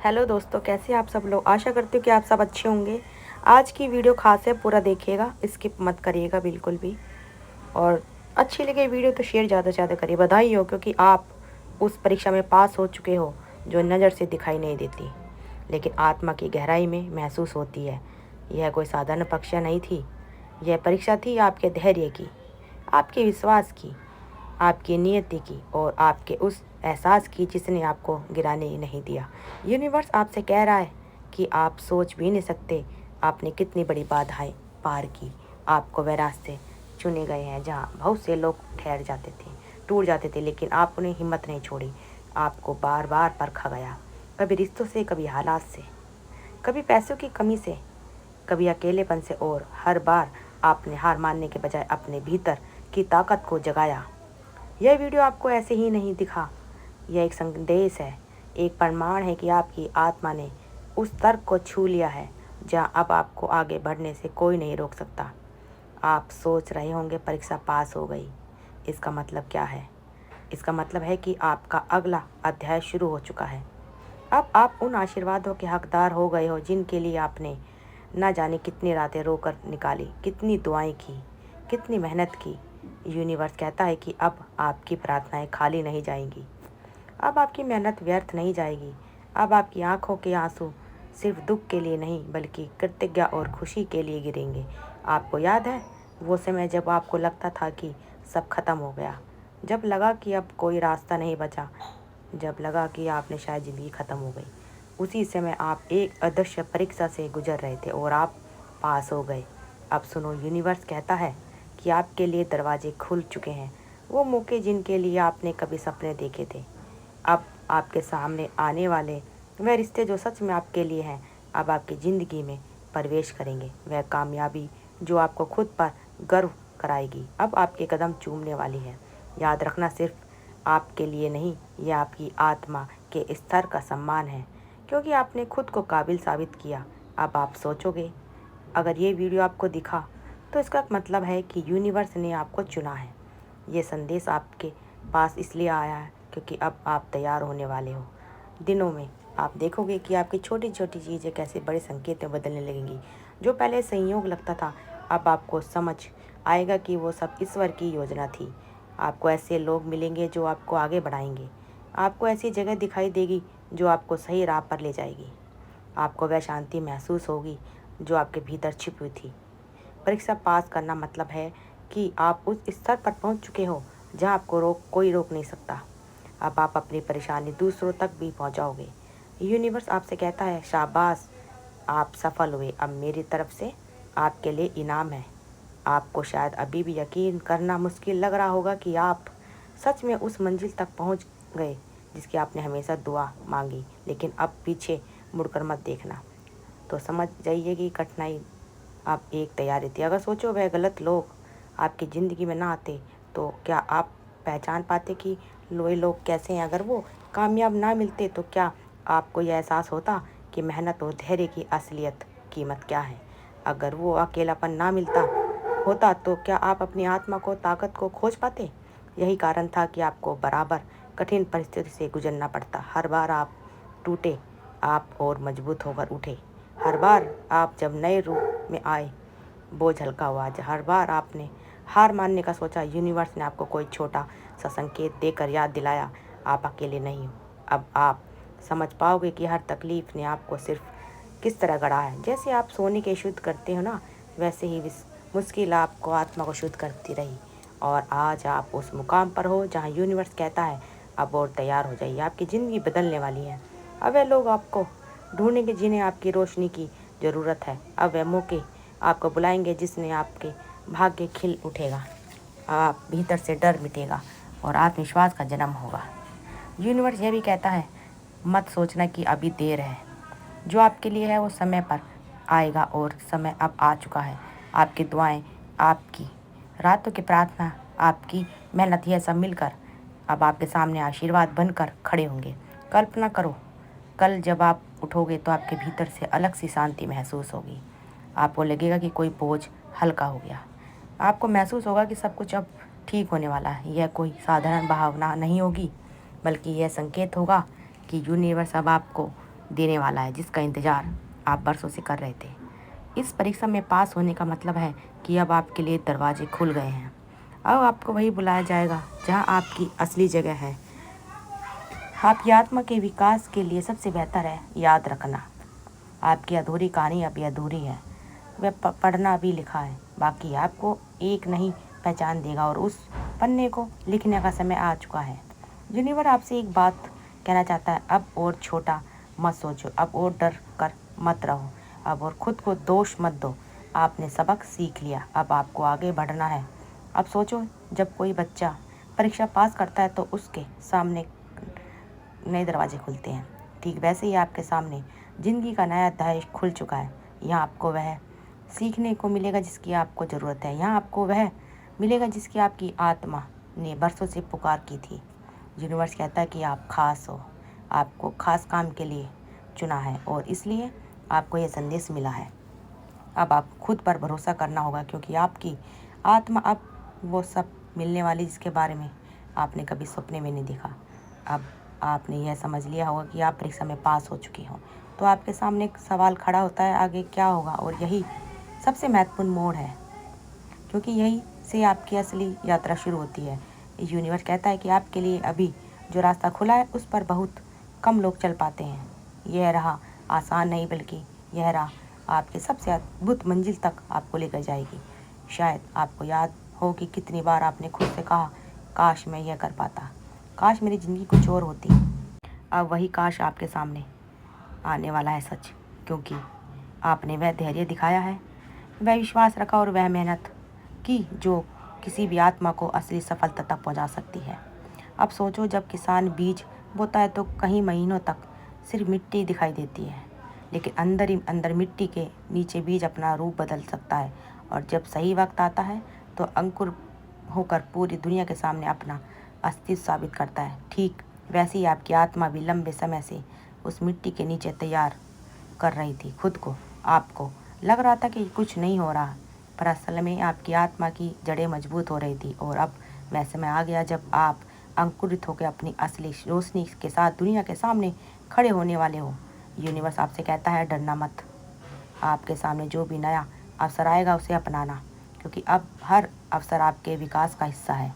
Hello दोस्तों, कैसे आप सब लोग। आशा करती हूँ कि आप सब अच्छे होंगे। आज की वीडियो खास है, पूरा देखिएगा, स्किप मत करिएगा बिल्कुल भी। और अच्छी लगे वीडियो तो शेयर ज़्यादा से ज़्यादा करिए। बधाई हो, क्योंकि आप उस परीक्षा में पास हो चुके हो जो नज़र से दिखाई नहीं देती लेकिन आत्मा की गहराई में महसूस होती है। यह कोई साधारण परीक्षा नहीं थी, यह परीक्षा थी आपके धैर्य की, आपके विश्वास की, आपकी नियति की और आपके उस एहसास की जिसने आपको गिराने ही नहीं दिया। यूनिवर्स आपसे कह रहा है कि आप सोच भी नहीं सकते आपने कितनी बड़ी बाधाएं पार की। आपको वह रास्ते चुने गए हैं जहाँ बहुत से लोग ठहर जाते थे, टूट जाते थे, लेकिन आपने हिम्मत नहीं छोड़ी। आपको बार बार परखा गया, कभी रिश्तों से, कभी हालात से, कभी पैसों की कमी से, कभी अकेलेपन से, और हर बार आपने हार मानने के बजाय अपने भीतर की ताकत को जगाया। यह वीडियो आपको ऐसे ही नहीं दिखा, यह एक संदेश है, एक प्रमाण है कि आपकी आत्मा ने उस तर्क को छू लिया है जहां अब आपको आगे बढ़ने से कोई नहीं रोक सकता। आप सोच रहे होंगे परीक्षा पास हो गई, इसका मतलब क्या है? इसका मतलब है कि आपका अगला अध्याय शुरू हो चुका है। अब आप उन आशीर्वादों के हकदार हो गए हो जिनके लिए आपने न जाने कितनी रातें रोकर निकाली, कितनी दुआएं की, कितनी मेहनत की। यूनिवर्स कहता है कि अब आपकी प्रार्थनाएं खाली नहीं जाएंगी, अब आपकी मेहनत व्यर्थ नहीं जाएगी। अब आपकी आंखों के आंसू सिर्फ दुख के लिए नहीं बल्कि कृतज्ञता और खुशी के लिए गिरेंगे। आपको याद है वो समय जब आपको लगता था कि सब खत्म हो गया, जब लगा कि अब कोई रास्ता नहीं बचा, जब लगा कि आपने शायद ज़िंदगी ख़त्म हो गई। उसी समय आप एक अदृश्य परीक्षा से गुजर रहे थे और आप पास हो गए। अब सुनो, यूनिवर्स कहता है कि आपके लिए दरवाजे खुल चुके हैं, वो मौके जिनके लिए आपने कभी सपने देखे थे अब आपके सामने आने वाले। वह रिश्ते जो सच में आपके लिए हैं अब आपकी ज़िंदगी में प्रवेश करेंगे। वह कामयाबी जो आपको खुद पर गर्व कराएगी अब आपके कदम चूमने वाली है। याद रखना, सिर्फ आपके लिए नहीं, यह आपकी आत्मा के स्तर का सम्मान है, क्योंकि आपने खुद को काबिल साबित किया। अब आप सोचोगे, अगर ये वीडियो आपको दिखा तो इसका मतलब है कि यूनिवर्स ने आपको चुना है। ये संदेश आपके पास इसलिए आया है क्योंकि अब आप तैयार होने वाले हो। दिनों में आप देखोगे कि आपकी छोटी छोटी चीज़ें कैसे बड़े संकेत में बदलने लगेंगी। जो पहले संयोग लगता था अब आपको समझ आएगा कि वो सब ईश्वर की योजना थी। आपको ऐसे लोग मिलेंगे जो आपको आगे बढ़ाएंगे, आपको ऐसी जगह दिखाई देगी जो आपको सही राह पर ले जाएगी, आपको वह शांति महसूस होगी जो आपके भीतर छिपी हुई थी। परीक्षा पास करना मतलब है कि आप उस स्तर पर पहुंच चुके हो जहां आपको कोई रोक नहीं सकता। अब आप अपनी परेशानी दूसरों तक भी पहुंचाओगे। यूनिवर्स आपसे कहता है, शाबाश, आप सफल हुए। अब मेरी तरफ से आपके लिए इनाम है। आपको शायद अभी भी यकीन करना मुश्किल लग रहा होगा कि आप सच में उस मंजिल तक पहुंच गए जिसकी आपने हमेशा दुआ मांगी, लेकिन अब पीछे मुड़कर मत देखना। तो समझ जाइए कि कठिनाई अब एक तैयारी थी। अगर सोचो वह गलत लोग आपकी ज़िंदगी में ना आते तो क्या आप पहचान पाते कि वे लोग कैसे हैं? अगर वो कामयाब ना मिलते तो क्या आपको यह एहसास होता कि मेहनत और धैर्य की असलियत कीमत क्या है? अगर वो अकेलापन ना मिलता होता तो क्या आप अपनी आत्मा को, ताकत को खोज पाते? यही कारण था कि आपको बराबर कठिन परिस्थिति से गुजरना पड़ता। हर बार आप टूटे, आप और मजबूत होकर उठे। हर बार आप जब नए रूप में आए, बोझ हल्का हुआ। हर बार आपने हार मानने का सोचा, यूनिवर्स ने आपको कोई छोटा सा संकेत देकर याद दिलाया, आप अकेले नहीं हो। अब आप समझ पाओगे कि हर तकलीफ ने आपको सिर्फ किस तरह गढ़ा है। जैसे आप सोने के शुद्ध करते हो ना, वैसे ही मुश्किल आपको आत्मा को शुद्ध करती रही। और आज आप उस मुकाम पर हो जहाँ यूनिवर्स कहता है, अब और तैयार हो जाइए, आपकी ज़िंदगी बदलने वाली है। अब वह लोग आपको ढूंढेंगे जिन्हें आपकी रोशनी की ज़रूरत है। अब वह मौके आपको बुलाएंगे जिसने आपके भाग्य खिल उठेगा, आप भीतर से डर मिटेगा और आत्मविश्वास का जन्म होगा। यूनिवर्स यह भी कहता है, मत सोचना कि अभी देर है। जो आपके लिए है वो समय पर आएगा और समय अब आ चुका है। आपकी दुआएं, आपकी रातों की प्रार्थना, आपकी मेहनत, यह सब मिलकर अब आपके सामने आशीर्वाद बनकर खड़े होंगे। कल्पना करो, कल जब आप उठोगे तो आपके भीतर से अलग सी शांति महसूस होगी। आपको लगेगा कि कोई बोझ हल्का हो गया। आपको महसूस होगा कि सब कुछ अब ठीक होने वाला है। यह कोई साधारण भावना नहीं होगी, बल्कि यह संकेत होगा कि यूनिवर्स अब आपको देने वाला है, जिसका इंतज़ार आप बरसों से कर रहे थे। इस परीक्षा में पास होने का मतलब है कि अब आपके लिए दरवाजे खुल गए हैं। अब आपको वही बुलाया जाएगा जहां आपकी असली जगह है। आपकी आत्मा के विकास के लिए सबसे बेहतर है याद रखना। आपकी अधूरी कहानी अभी अधूरी है, वह पढ़ना अभी लिखा है, बाकी आपको एक नहीं पहचान देगा और उस पन्ने को लिखने का समय आ चुका है। यूनिवर्स आपसे एक बात कहना चाहता है, अब और छोटा मत सोचो, अब और डर कर मत रहो, अब और खुद को दोष मत दो। आपने सबक सीख लिया, अब आपको आगे बढ़ना है। अब सोचो, जब कोई बच्चा परीक्षा पास करता है तो उसके सामने नए दरवाजे खुलते हैं। ठीक वैसे ही आपके सामने ज़िंदगी का नया अध्याय खुल चुका है। यहाँ आपको वह सीखने को मिलेगा जिसकी आपको ज़रूरत है। यहाँ आपको वह मिलेगा जिसकी आपकी आत्मा ने बरसों से पुकार की थी। यूनिवर्स कहता है कि आप खास हो, आपको खास काम के लिए चुना है और इसलिए आपको यह संदेश मिला है। अब आप खुद पर भरोसा करना होगा, क्योंकि आपकी आत्मा अब वो सब मिलने वाली जिसके बारे में आपने कभी सपने में नहीं देखा। अब आपने यह समझ लिया होगा कि आप परीक्षा में पास हो चुकी हो, तो आपके सामने एक सवाल खड़ा होता है, आगे क्या होगा। और यही सबसे महत्वपूर्ण मोड़ है, क्योंकि यही से आपकी असली यात्रा शुरू होती है। यूनिवर्स कहता है कि आपके लिए अभी जो रास्ता खुला है उस पर बहुत कम लोग चल पाते हैं। यह राह आसान नहीं, बल्कि यह राह आपके सबसे अद्भुत मंजिल तक आपको लेकर जाएगी। शायद आपको याद हो कि कितनी बार आपने खुद से कहा, काश मैं यह कर पाता, काश मेरी ज़िंदगी कुछ और होती। अब वही काश आपके सामने आने वाला है सच, क्योंकि आपने वह धैर्य दिखाया है, वह विश्वास रखा और वह मेहनत की जो किसी भी आत्मा को असली सफलता तक पहुंचा सकती है। अब सोचो, जब किसान बीज बोता है तो कई महीनों तक सिर्फ मिट्टी दिखाई देती है, लेकिन अंदर ही अंदर मिट्टी के नीचे बीज अपना रूप बदल सकता है और जब सही वक्त आता है तो अंकुर होकर पूरी दुनिया के सामने अपना अस्तित्व साबित करता है। ठीक वैसे ही आपकी आत्मा भी लंबे समय से उस मिट्टी के नीचे तैयार कर रही थी खुद को। आपको लग रहा था कि कुछ नहीं हो रहा, पर असल में आपकी आत्मा की जड़ें मजबूत हो रही थी। और अब वह समय आ गया जब आप अंकुरित होकर अपनी असली रोशनी के साथ दुनिया के सामने खड़े होने वाले हो। यूनिवर्स आपसे कहता है, डरना मत। आपके सामने जो भी नया अवसर आएगा उसे अपनाना, क्योंकि अब हर अवसर आपके विकास का हिस्सा है।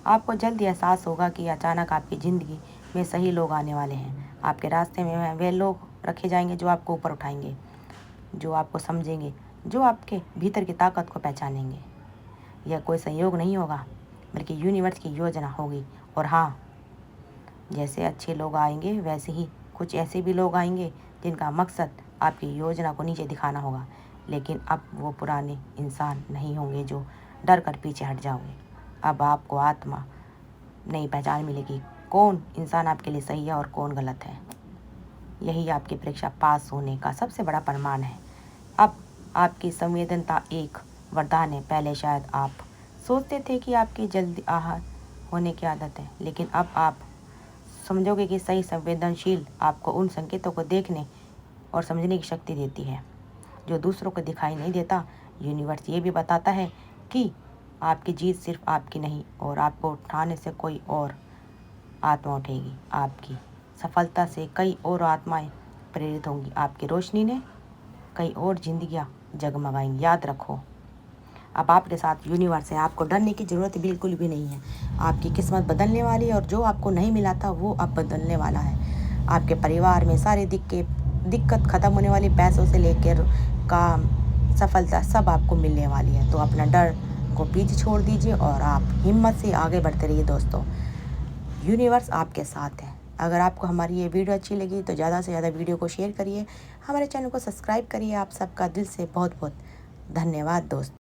आपको जल्द एहसास होगा कि अचानक आपकी ज़िंदगी में सही लोग आने वाले हैं। आपके रास्ते में वे लोग रखे जाएंगे जो आपको ऊपर उठाएंगे, जो आपको समझेंगे, जो आपके भीतर की ताकत को पहचानेंगे। यह कोई संयोग नहीं होगा, बल्कि यूनिवर्स की योजना होगी। और हाँ, जैसे अच्छे लोग आएंगे वैसे ही कुछ ऐसे भी लोग आएंगे जिनका मकसद आपकी योजना को नीचे दिखाना होगा। लेकिन अब वो पुराने इंसान नहीं होंगे जो डर कर पीछे हट जाओगे। अब आपको आत्मा नई पहचान मिलेगी, कौन इंसान आपके लिए सही है और कौन गलत है। यही आपकी परीक्षा पास होने का सबसे बड़ा प्रमाण है। अब आपकी संवेदनता एक वरदान है। पहले शायद आप सोचते थे कि आपकी जल्दी आहार होने की आदत है, लेकिन अब आप समझोगे कि सही संवेदनशील आपको उन संकेतों को देखने और समझने की शक्ति देती है जो दूसरों को दिखाई नहीं देता। यूनिवर्स ये भी बताता है कि आपकी जीत सिर्फ आपकी नहीं, और आपको उठाने से कोई और आत्मा उठेगी। आपकी सफलता से कई और आत्माएं प्रेरित होंगी। आपकी रोशनी ने कई और जिंदगियां जगमगाएंगी। याद रखो, अब आपके साथ यूनिवर्स है, आपको डरने की ज़रूरत बिल्कुल भी नहीं है। आपकी किस्मत बदलने वाली है और जो आपको नहीं मिला था वो अब बदलने वाला है। आपके परिवार में सारी दिक्कत ख़त्म होने वाली, पैसों से लेकर काम, सफलता सब आपको मिलने वाली है। तो अपना डर को पीछे छोड़ दीजिए और आप हिम्मत से आगे बढ़ते रहिए। दोस्तों, यूनिवर्स आपके साथ है। अगर आपको हमारी ये वीडियो अच्छी लगी तो ज़्यादा से ज़्यादा वीडियो को शेयर करिए, हमारे चैनल को सब्सक्राइब करिए। आप सबका दिल से बहुत बहुत धन्यवाद दोस्तों।